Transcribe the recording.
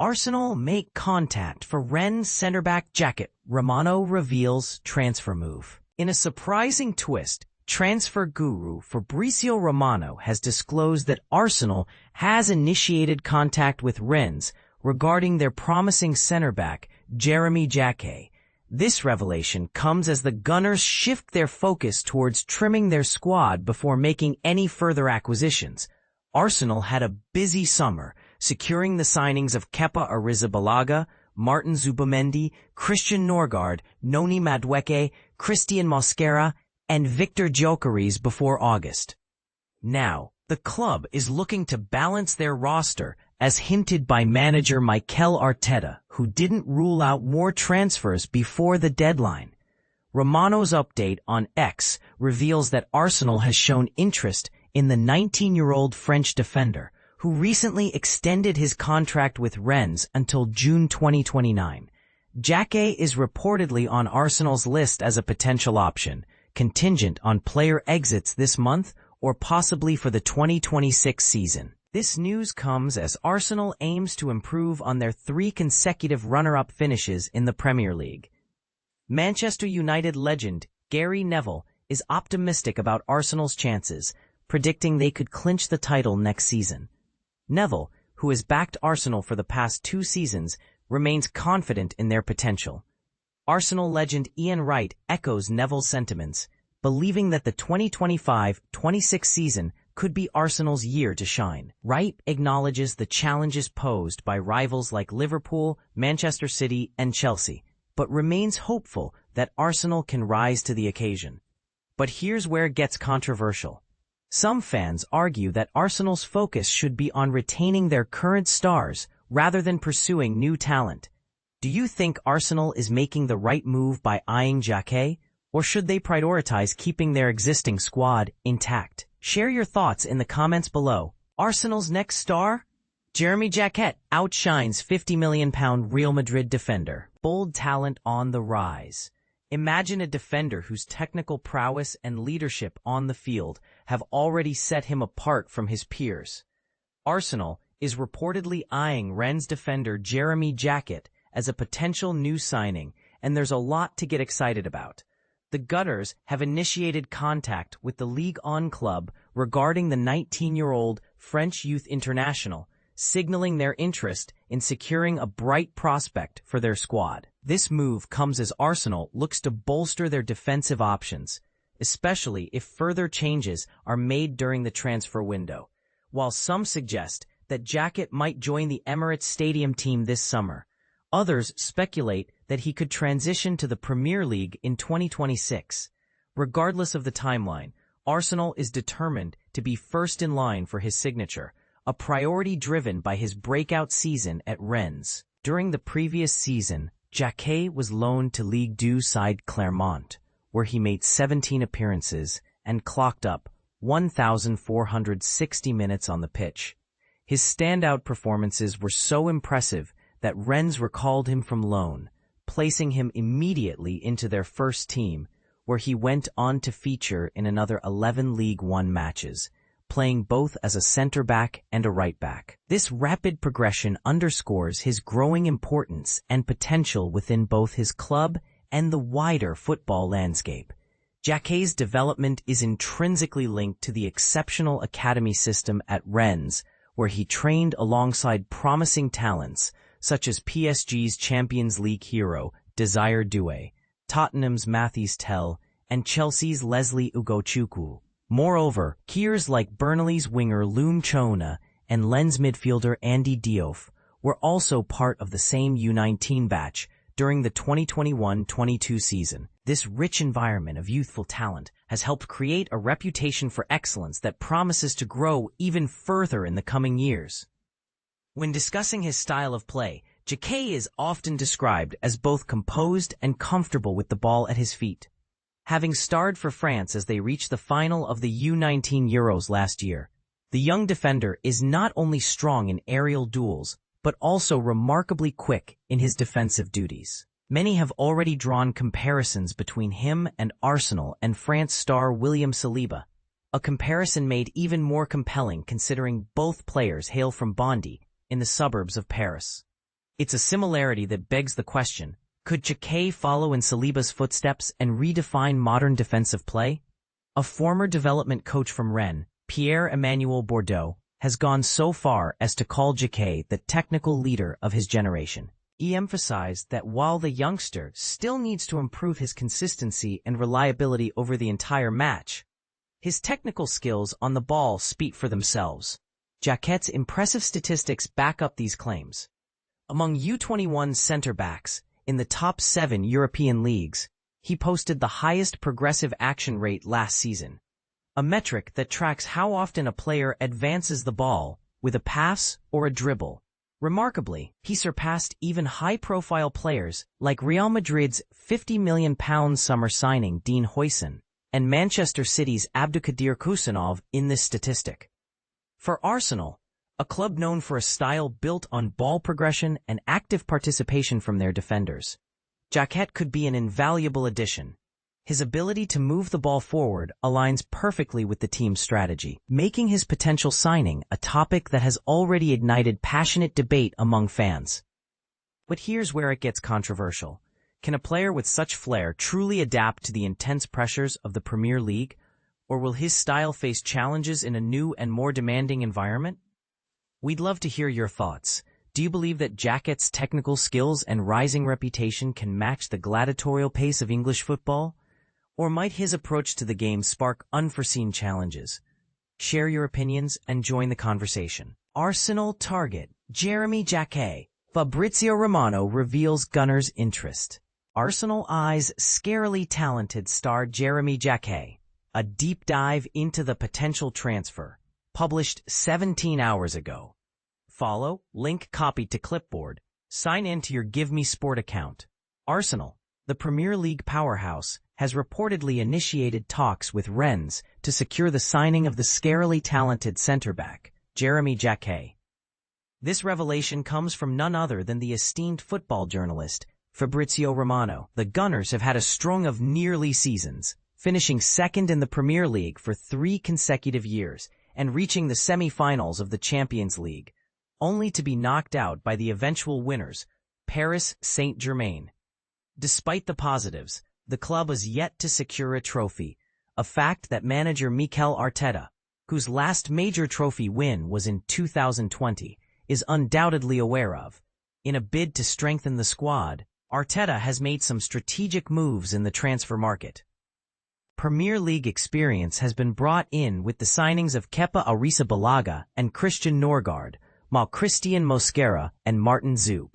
Arsenal make contact for Rennes centre-back Jacquet. Romano reveals transfer move. In a surprising twist, transfer guru Fabrizio Romano has disclosed that Arsenal has initiated contact with Rennes regarding their promising centre-back Jeremy Jacquet. This revelation comes as the Gunners shift their focus towards trimming their squad before making any further acquisitions. Arsenal had a busy summer, securing the signings of Kepa Arrizabalaga, Martin Zubimendi, Christian Norgard, Noni Madueke, Christian Mosquera, and Victor Gyökeres before August. Now, the club is looking to balance their roster, as hinted by manager Mikel Arteta, who didn't rule out more transfers before the deadline. Romano's update on X reveals that Arsenal has shown interest in the 19-year-old French defender, who recently extended his contract with Rennes until June 2029. Jacquet is reportedly on Arsenal's list as a potential option, contingent on player exits this month or possibly for the 2026 season. This news comes as Arsenal aims to improve on their 3 consecutive runner-up finishes in the Premier League. Manchester United legend Gary Neville is optimistic about Arsenal's chances, predicting they could clinch the title next season. Neville, who has backed Arsenal for the past 2 seasons, remains confident in their potential. Arsenal legend Ian Wright echoes Neville's sentiments, believing that the 2025-26 season could be Arsenal's year to shine. Wright acknowledges the challenges posed by rivals like Liverpool, Manchester City, and Chelsea, but remains hopeful that Arsenal can rise to the occasion. But here's where it gets controversial. Some fans argue that Arsenal's focus should be on retaining their current stars rather than pursuing new talent. Do you think Arsenal is making the right move by eyeing Jacquet, or should they prioritize keeping their existing squad intact? Share your thoughts in the comments below. Arsenal's next star? Jeremy Jacquet outshines £50 million Real Madrid defender. Bold talent on the rise. Imagine a defender whose technical prowess and leadership on the field have already set him apart from his peers. Arsenal is reportedly eyeing Rennes defender Jeremy Jacquet as a potential new signing, and there's a lot to get excited about. The Gunners have initiated contact with the Ligue 1 club regarding the 19-year-old French youth international, signaling their interest in securing a bright prospect for their squad. This move comes as Arsenal looks to bolster their defensive options, especially if further changes are made during the transfer window. While some suggest that Jacquet might join the Emirates Stadium team this summer, others speculate that he could transition to the Premier League in 2026. Regardless of the timeline, Arsenal is determined to be first in line for his signature, a priority driven by his breakout season at Rennes. During the previous season, Jacquet was loaned to Ligue 2 side Clermont, where he made 17 appearances and clocked up 1,460 minutes on the pitch. His standout performances were so impressive that Rennes recalled him from loan, placing him immediately into their first team, where he went on to feature in another 11 League 1 matches, playing both as a centre-back and a right-back. This rapid progression underscores his growing importance and potential within both his club and the wider football landscape. Jacquet's development is intrinsically linked to the exceptional academy system at Rennes, where he trained alongside promising talents such as PSG's Champions League hero Desire Doué, Tottenham's Mathys Tel, and Chelsea's Leslie Ugochukwu. Moreover, peers like Burnley's winger Loum Chona and Lens midfielder Andy Diouf were also part of the same U19 batch during the 2021-22 season. This rich environment of youthful talent has helped create a reputation for excellence that promises to grow even further in the coming years. When discussing his style of play, Jacquet is often described as both composed and comfortable with the ball at his feet. Having starred for France as they reached the final of the U19 Euros last year, the young defender is not only strong in aerial duels, but also remarkably quick in his defensive duties. Many have already drawn comparisons between him and Arsenal and France star William Saliba, a comparison made even more compelling considering both players hail from Bondy, in the suburbs of Paris. It's a similarity that begs the question, could Jacquet follow in Saliba's footsteps and redefine modern defensive play? A former development coach from Rennes, Pierre-Emmanuel Bourdeau, has gone so far as to call Jacquet the technical leader of his generation. He emphasized that while the youngster still needs to improve his consistency and reliability over the entire match, his technical skills on the ball speak for themselves. Jacquet's impressive statistics back up these claims. Among U21 center-backs in the top 7 European leagues, he posted the highest progressive action rate last season, a metric that tracks how often a player advances the ball with a pass or a dribble. Remarkably, he surpassed even high-profile players like Real Madrid's £50 million summer signing Dean Huijsen and Manchester City's Abdulkadir Kusanov in this statistic. For Arsenal, a club known for a style built on ball progression and active participation from their defenders, Jacquet could be an invaluable addition. His ability to move the ball forward aligns perfectly with the team's strategy, making his potential signing a topic that has already ignited passionate debate among fans. But here's where it gets controversial. Can a player with such flair truly adapt to the intense pressures of the Premier League, or will his style face challenges in a new and more demanding environment? We'd love to hear your thoughts. Do you believe that Jacquet's technical skills and rising reputation can match the gladiatorial pace of English football? Or might his approach to the game spark unforeseen challenges? Share your opinions and join the conversation. Arsenal target Jeremy Jacquet. Fabrizio Romano reveals Gunners' interest. Arsenal eyes scarily talented star Jeremy Jacquet. A deep dive into the potential transfer, published 17 hours ago. Follow, link copied to clipboard. Sign in to your Give Me Sport account. Arsenal, the Premier League powerhouse, has reportedly initiated talks with Rennes to secure the signing of the scarily talented centre-back, Jeremy Jacquet. This revelation comes from none other than the esteemed football journalist, Fabrizio Romano. The Gunners have had a string of nearly seasons, finishing second in the Premier League for 3 consecutive years and reaching the semi-finals of the Champions League, only to be knocked out by the eventual winners, Paris Saint-Germain. Despite the positives, the club has yet to secure a trophy, a fact that manager Mikel Arteta, whose last major trophy win was in 2020, is undoubtedly aware of. In a bid to strengthen the squad, Arteta has made some strategic moves in the transfer market. Premier League experience has been brought in with the signings of Kepa Arrizabalaga and Christian Norgard, while Christian Mosquera and Martin Zub